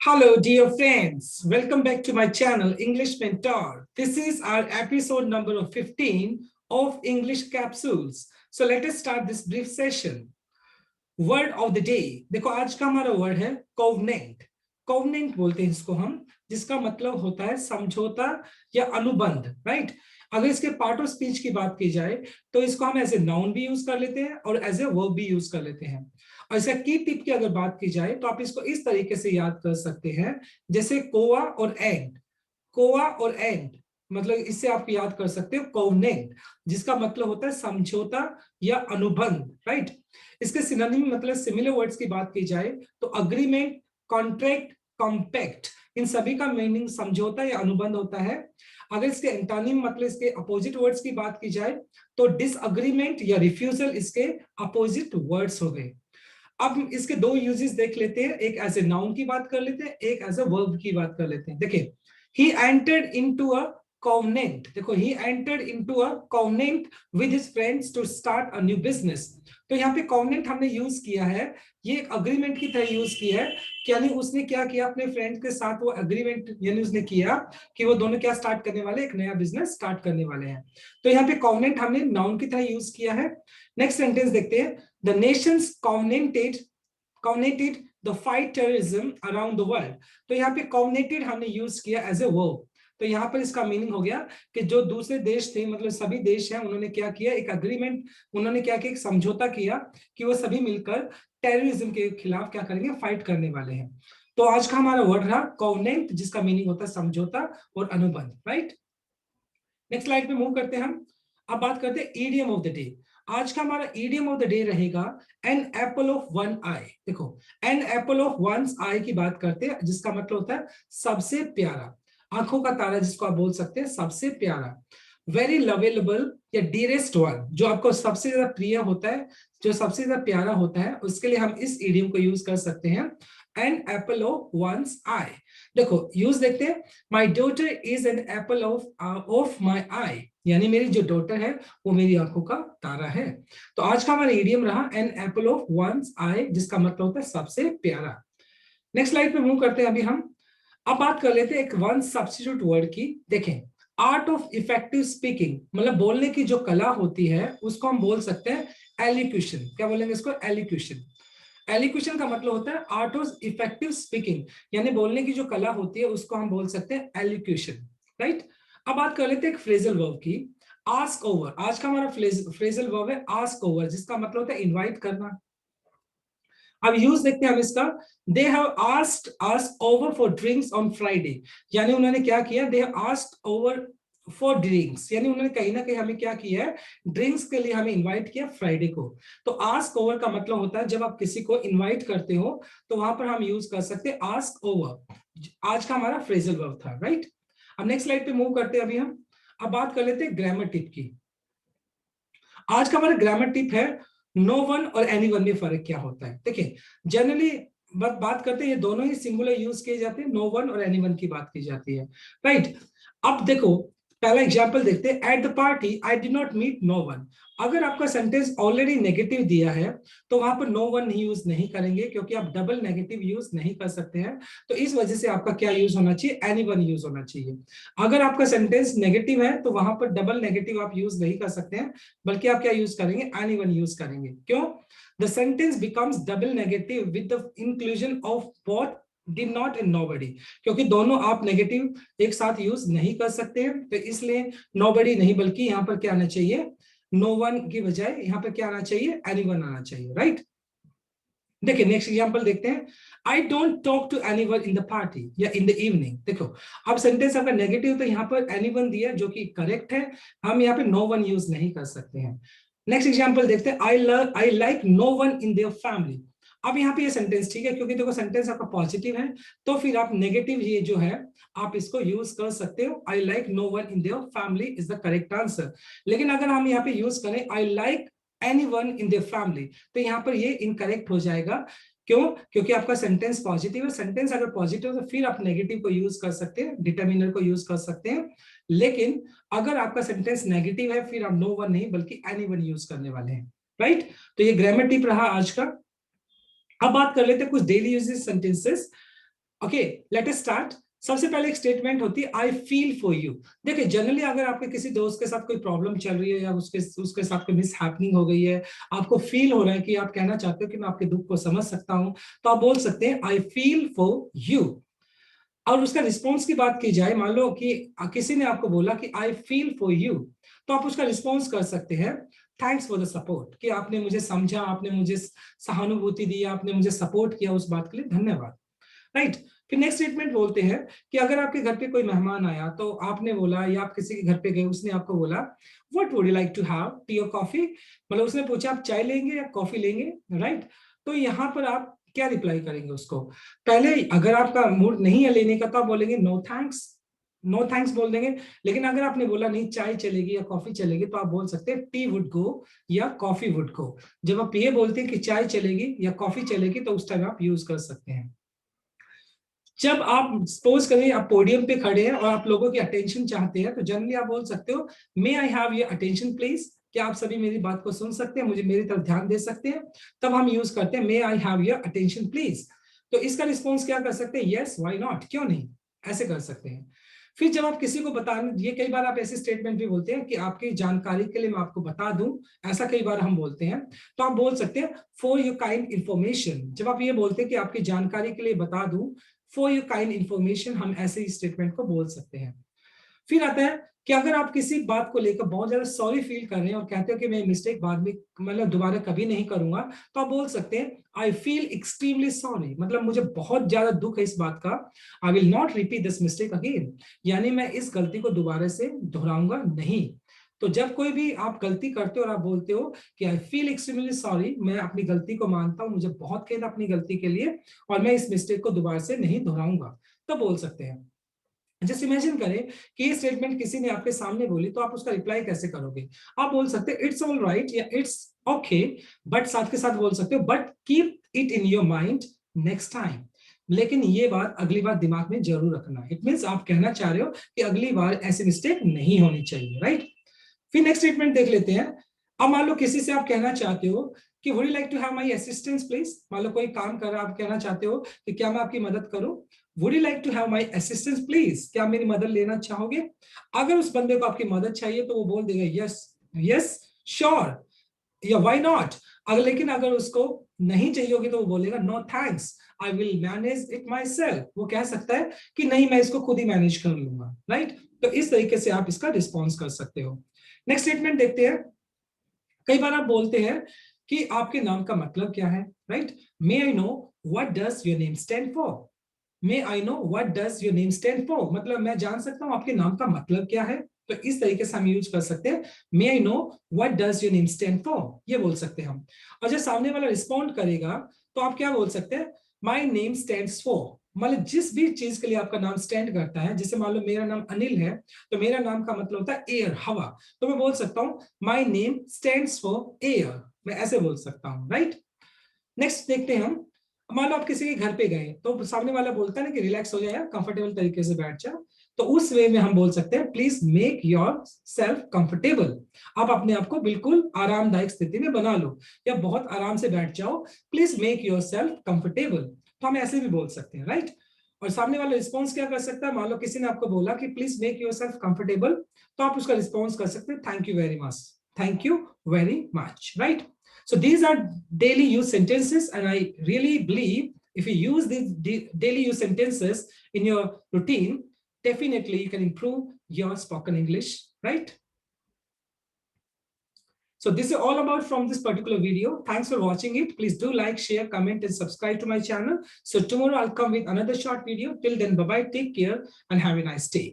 Hello, dear friends. Welcome back to my channel, English Mentor. This is our episode number 15 of English Capsules. So let us start this brief session. Word of the day. देखो आज का हमारा word है covenant. Covenant बोलते हैं इसको हम, जिसका मतलब होता है समझौता या अनुबंध, राइट? अगर इसके पार्ट ऑफ स्पीच की बात की जाए तो इसको हम एज ए नाउन भी यूज कर लेते हैं और एज ए वर्ब भी यूज कर लेते हैं। और इसका की टिप की अगर बात की जाए तो आप इसको इस तरीके से याद कर सकते हैं, जैसे कोआ और एंड। कोआ और एंड मतलब इससे आप याद कर सकते हो कोवेनेंट, जिसका मतलब होता है समझौता या अनुबंध, राइट? इसके सिनोनिम मतलब सिमिलर वर्ड्स की बात की जाए तो अग्रीमेंट, कॉन्ट्रैक्ट, कॉम्पैक्ट, इन सभी का मीनिंग समझौता या अनुबंध होता है। अगर इसके एंटोनिम मतलब इसके अपोजिट वर्ड्स की बात की जाए तो डिसअग्रीमेंट या रिफ्यूजल इसके अपोजिट वर्ड्स हो गए। अब इसके दो यूजेस देख लेते हैं, एक एज ए नाउन की बात कर लेते हैं, एक एज ए वर्ब की बात कर लेते हैं। देखिए, he entered into a covenant। देखो, he entered into a covenant with his friends to start a new business। तो यहाँ पे covenant हमने यूज किया है, ये एक अग्रीमेंट की तरह यूज किया है, यानी उसने क्या किया अपने फ्रेंड के साथ, वो अग्रीमेंट यानी उसने किया कि वो दोनों क्या स्टार्ट करने वाले, एक नया बिजनेस स्टार्ट करने वाले हैं। तो यहाँ पे covenant हमने नाउन की तरह यूज किया है। नेक्स्ट सेंटेंस देखते हैं, the nations covenanted the fight terrorism around the world। तो यहाँ पे covenanted हमने यूज किया एज ए वर्ब। तो यहाँ पर इसका मीनिंग हो गया कि जो दूसरे देश थे, मतलब सभी देश हैं, उन्होंने क्या किया, एक अग्रीमेंट, उन्होंने क्या किया, एक समझौता किया कि वो सभी मिलकर टेररिज्म के खिलाफ क्या करेंगे, फाइट करने वाले हैं। तो आज का हमारा वर्ड रहा कोवेनेंट, जिसका मीनिंग होता है समझौता और अनुबंध, राइट? नेक्स्ट स्लाइड पे मूव करते हैं हम। अब बात करते हैं ईडियम ऑफ द डे। आज का हमारा ईडियम ऑफ द डे रहेगा एन एप्पल ऑफ वन आई। देखो, एन एप्पल ऑफ वन आई की बात करते हैं, जिसका मतलब होता है सबसे प्यारा, आंखों का तारा जिसको आप बोल सकते हैं, सबसे प्यारा। वेरी लवेलेबल या डियरेस्ट वन, जो आपको सबसे ज्यादा प्रिय होता है, जो सबसे ज्यादा प्यारा होता है, उसके लिए हम इस ईडियम को यूज कर सकते हैं, an apple of one's eye. देखो यूज देखते हैं, my daughter is an apple of my eye, यानी मेरी जो डॉटर है वो मेरी आंखों का तारा है। तो आज का हमारा इडियम रहा an apple of one's eye, जिसका मतलब होता है सबसे प्यारा। नेक्स्ट स्लाइड पे मूव करते हैं अभी हम। अब बात कर लेते हैं एक वन सब्स्टिट्यूट वर्ड की। देखें, आर्ट ऑफ इफेक्टिव स्पीकिंग, मतलब बोलने की जो कला होती है उसको हम बोल सकते हैं एलिक्यूशन। क्या बोलेंगे इसको, एलिक्यूशन। एलिक्यूशन का मतलब होता है आर्ट ऑफ इफेक्टिव स्पीकिंग, यानी बोलने की जो कला होती है उसको हम बोल सकते हैं एलिक्यूशन, राइट? अब बात कर लेते हैं एक फ्रेजल वर्ब की, आस्क ओवर। आज का हमारा फ्रेजल वर्ब है आस्क ओवर, जिसका मतलब होता है इनवाइट करना। अब यूज देखते हैं हम इसका, they have asked us over for drinks on Friday, यानी उन्होंने क्या किया, they have asked over for drinks, यानी उन्होंने कहीं ना कहीं हमें क्या किया है, ड्रिंक्स के लिए हमें इनवाइट किया फ्राइडे को। तो आस्क ओवर का मतलब होता है जब आप किसी को इनवाइट करते हो तो वहां पर हम यूज कर सकते हैं आस्क ओवर। आज का हमारा फ्रेजल वर्ब था, राइट? अब नेक्स्ट स्लाइड पे मूव करते हैं अभी हम। अब बात कर लेते हैं ग्रामर टिप की। आज का हमारा ग्रामर टिप है नो वन और एनी वन में फर्क क्या होता है। देखिए, जनरली बात करते हैं, ये दोनों ही सिंगुलर यूज किए जाते हैं, नो वन और एनी वन की बात की जाती है, राइट? अब देखो, पहला एग्जांपल देखते हैं, at the party I did not meet no one. अगर आपका सेंटेंस ऑलरेडी नेगेटिव दिया है तो वहां पर नो वन यूज नहीं करेंगे, क्योंकि आप डबल नेगेटिव यूज नहीं कर सकते हैं। तो इस वजह से आपका क्या यूज होना चाहिए, एनी वन यूज होना चाहिए। अगर आपका सेंटेंस नेगेटिव है तो वहां पर डबल नेगेटिव आप यूज नहीं कर सकते हैं, बल्कि आप क्या यूज करेंगे, एनी वन यूज करेंगे। क्यों? The sentence becomes double negative with the inclusion of both did not and nobody, क्योंकि दोनों आप नेगेटिव एक साथ यूज नहीं कर सकते हैं। तो इसलिए नोबडी नहीं, बल्कि यहाँ पर क्या आना चाहिए, नो वन की बजाय यहाँ पर क्या आना चाहिए, एनी वन आना चाहिए, राइट? देखिए नेक्स्ट एग्जांपल देखते हैं, I don't talk to anyone in the party या इन द इवनिंग। देखो, अब सेंटेंस आपका नेगेटिव, तो यहाँ पर एनीवन दिया जो कि करेक्ट है, हम यहाँ पे नो वन यूज नहीं कर सकते हैं। नेक्स्ट एग्जांपल देखते हैं, I like no one in their family. अब यहाँ पे ये सेंटेंस ठीक है, क्योंकि देखो सेंटेंस आपका पॉजिटिव है, तो फिर आप नेगेटिव ये जो है आप इसको यूज कर सकते हो, I like no one in their family is the correct answer. लेकिन अगर हम यहाँ पे यूज करें I like anyone in their family, तो यहाँ पर ये इनकरेक्ट हो जाएगा। क्यों? क्योंकि आपका सेंटेंस पॉजिटिव है। सेंटेंस अगर पॉजिटिव है तो फिर आप नेगेटिव को यूज कर सकते हैं, डिटरमिनर को यूज कर सकते हैं। लेकिन अगर आपका सेंटेंस नेगेटिव है फिर आप नो वन नहीं बल्कि एनीवन यूज करने वाले हैं, राइट? तो ये ग्रामर टिप रहा आज का। अब बात कर लेते हैं कुछ daily uses sentences. Okay, let us start. सबसे पहले एक स्टेटमेंट होती है आई फील फॉर यू। देखिए जनरली अगर आपके किसी दोस्त के साथ कोई प्रॉब्लम चल रही है या उसके साथ कोई मिस हैपनिंग हो गई है, आपको फील हो रहा है कि आप कहना चाहते हो कि मैं आपके दुख को समझ सकता हूं, तो आप बोल सकते हैं आई फील फॉर यू। और उसका रिस्पॉन्स की बात की जाए, मान लो कि किसी ने आपको बोला कि आई फील फॉर यू, तो आप उसका रिस्पॉन्स कर सकते हैं थैंक्स फॉर द सपोर्ट, कि आपने मुझे समझा, आपने मुझे सहानुभूति दी, आपने मुझे सपोर्ट किया, उस बात के लिए धन्यवाद। राइट। फिर नेक्स्ट स्टेटमेंट बोलते हैं कि अगर आपके घर पे कोई मेहमान आया तो आपने बोला, या आप किसी के घर पे गए, उसने आपको बोला what would you like to have, tea और कॉफी, मतलब उसने पूछा आप चाय लेंगे या कॉफी लेंगे, राइट। तो यहाँ पर आप क्या रिप्लाई करेंगे उसको? पहले अगर आपका मूड नहीं है लेने का तो आप बोलेंगे नो थैंक्स, नो थैंक्स बोल देंगे। लेकिन अगर आपने बोला नहीं चाय चलेगी या कॉफी चलेगी, तो आप बोल सकते हैं टी वुड गो या कॉफी वुड गो। जब आप ये बोलते हैं कि चाय चलेगी या कॉफी चलेगी, तो उस टाइम आप यूज कर सकते हैं। जब आप सपोज करें आप पोडियम पे खड़े हैं और आप लोगों की अटेंशन चाहते हैं, तो जनरली आप बोल सकते हो may I have your attention please, क्या आप सभी मेरी बात को सुन सकते हैं, मुझे मेरी तरफ ध्यान दे सकते हैं। तब हम यूज करते हैं may I have your attention please. तो इसका रिस्पॉन्स क्या कर सकते हैं? यस, व्हाई नॉट, क्यों नहीं, ऐसे कर सकते हैं। फिर जब आप किसी को बताने, ये कई बार आप ऐसे स्टेटमेंट भी बोलते हैं कि आपकी जानकारी के लिए मैं आपको बता दूं, ऐसा कई बार हम बोलते हैं। तो आप बोल सकते हैं फॉर योर काइंड इंफॉर्मेशन। जब आप ये बोलते हैं कि आपकी जानकारी के लिए बता दूं, फॉर योर काइंड इंफॉर्मेशन, हम ऐसे ही स्टेटमेंट को बोल सकते हैं। फिर आता है कि अगर आप किसी बात को लेकर बहुत ज्यादा सॉरी फील कर रहे हैं और कहते हो कि मैं मिस्टेक बाद में मतलब दोबारा कभी नहीं करूंगा, तो आप बोल सकते हैं आई फील एक्सट्रीमली सॉरी, मतलब मुझे बहुत ज्यादा दुख है इस बात का। I will not repeat this mistake again, यानी मैं इस गलती को दोबारा से दोहराऊंगा नहीं। तो जब कोई भी आप गलती करते हो और आप बोलते हो कि आई फील एक्सट्रीमली सॉरी, मैं अपनी गलती को मानता हूं, मुझे बहुत खेद अपनी गलती के लिए और मैं इस मिस्टेक को दोबारा से नहीं दोहराऊंगा, तो बोल सकते हैं। जस्ट इमेजिन करें कि ये स्टेटमेंट किसी ने आपके सामने बोली, तो आप उसका रिप्लाई कैसे करोगे? आप बोल सकते हैं इट्स ऑल राइट या इट्स ओके, बट साथ के साथ बोल सकते हो but keep it in your mind next time, लेकिन ये बात अगली बार दिमाग में जरूर रखना। इट मींस आप कहना चाह रहे हो कि अगली बार ऐसी मिस्टेक नहीं होनी चाहिए, राइट। फिर नेक्स्ट स्टेटमेंट देख लेते हैं। अब मान लो किसी से आप कहना चाहते हो कि would you like to have my assistance please, मान लो कोई काम कर रहा है, आप कहना चाहते हो कि क्या मैं आपकी मदद करूं, would you like to have my assistance please, क्या मेरी मदद लेना चाहोगे? अगर उस बंदे को आपकी मदद चाहिए तो वो बोल देगा यस, यस श्योर या व्हाई नॉट। अगर लेकिन अगर उसको नहीं चाहिए होगी तो वो बोलेगा no thanks, I will manage it myself, वो कह सकता है कि नहीं मैं इसको खुद ही मैनेज कर लूंगा, राइट। तो इस तरीके से आप इसका रिस्पॉन्स कर सकते हो। नेक्स्ट स्टेटमेंट देखते हैं। कई बार आप बोलते हैं कि आपके नाम का मतलब क्या है, right. May I know what does your name stand for, may I know what does your name stand for, मतलब मैं जान सकता हूं आपके नाम का मतलब क्या है। तो इस तरीके से हम यूज कर सकते हैं may I know what does your name stand for, ये बोल सकते हैं हम। और जब सामने वाला रिस्पॉन्ड करेगा तो आप क्या बोल सकते हैं? माई नेम स्टैंड्स फॉर, मतलब जिस भी चीज के लिए आपका नाम स्टैंड करता है, जैसे मान लो मेरा नाम अनिल है, तो मेरा नाम का मतलब होता है एयर, हवा। तो मैं बोल सकता हूँ my name stands for air, मैं ऐसे बोल सकता हूँ, राइट। नेक्स्ट देखते हैं हम। मान लो आप किसी के घर पे गए तो सामने वाला बोलता है ना कि रिलैक्स हो जाए, कंफर्टेबल तरीके से बैठ जा, तो उस वे में हम बोल सकते हैं please make your self comfortable, आप अपने आप को बिल्कुल आरामदायक स्थिति में बना लो या बहुत आराम से बैठ जाओ, please make your self comfortable. तो हम ऐसे भी बोल सकते हैं, राइट। और सामने वाला रिस्पॉन्स क्या कर सकता है? मान लो किसी ने आपको बोला कि please make your self comfortable, तो आप उसका रिस्पॉन्स कर सकते हैं thank you very much, thank you very much, right. So these are daily use sentences, and I really believe if you use these daily use sentences in your routine, definitely you can improve your spoken English, right? So this is all about from this particular video. Thanks for watching it. Please do like, share, comment, and subscribe to my channel. So tomorrow I'll come with another short video. Till then, bye bye, take care, and have a nice day.